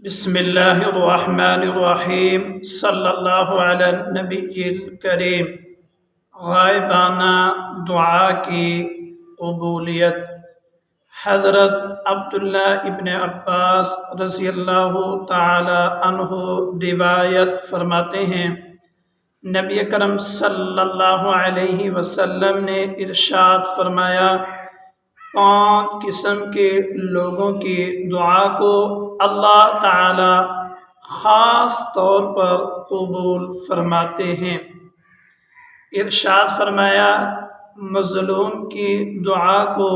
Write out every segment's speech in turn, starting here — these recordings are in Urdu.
بسم اللہ الرحمن الرحیم صلی اللہ علی النبی الکریم۔ غائبانہ دعا کی قبولیت۔ حضرت عبداللہ ابن عباس رضی اللہ تعالی عنہ روایت فرماتے ہیں، نبی کرم صلی اللہ علیہ وسلم نے ارشاد فرمایا، 5 قسم کے لوگوں کی دعا کو اللہ تعالی خاص طور پر قبول فرماتے ہیں۔ ارشاد فرمایا، مظلوم کی دعا کو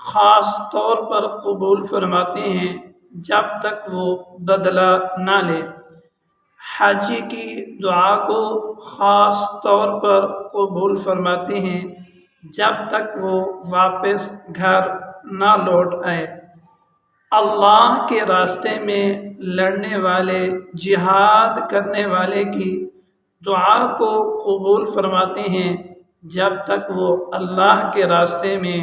خاص طور پر قبول فرماتے ہیں جب تک وہ بدلہ نہ لے۔ حاجی کی دعا کو خاص طور پر قبول فرماتے ہیں جب تک وہ واپس گھر نہ لوٹ آئے۔ اللہ کے راستے میں لڑنے والے، جہاد کرنے والے کی دعا کو قبول فرماتے ہیں جب تک وہ اللہ کے راستے میں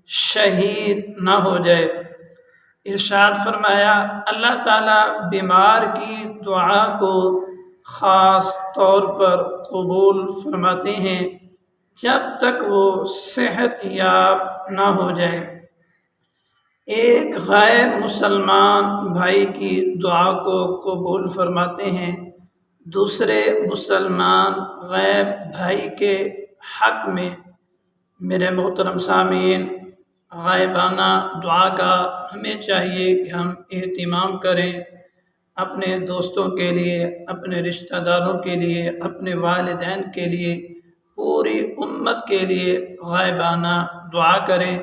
شہید نہ ہو جائے۔ ارشاد فرمایا، اللہ تعالیٰ بیمار کی دعا کو خاص طور پر قبول فرماتے ہیں جب تک وہ صحت یاب نہ ہو جائے۔ ایک غیر مسلمان بھائی کی دعا کو قبول فرماتے ہیں۔ دوسرے مسلمان غیر بھائی کے حق میں میرے محترم سامعین، غائبانہ دعا کا ہمیں چاہیے کہ ہم اہتمام کریں، اپنے دوستوں کے لیے، اپنے رشتہ داروں کے لیے، اپنے والدین کے لیے، پوری امت کے لیے غائبانہ دعا کریں۔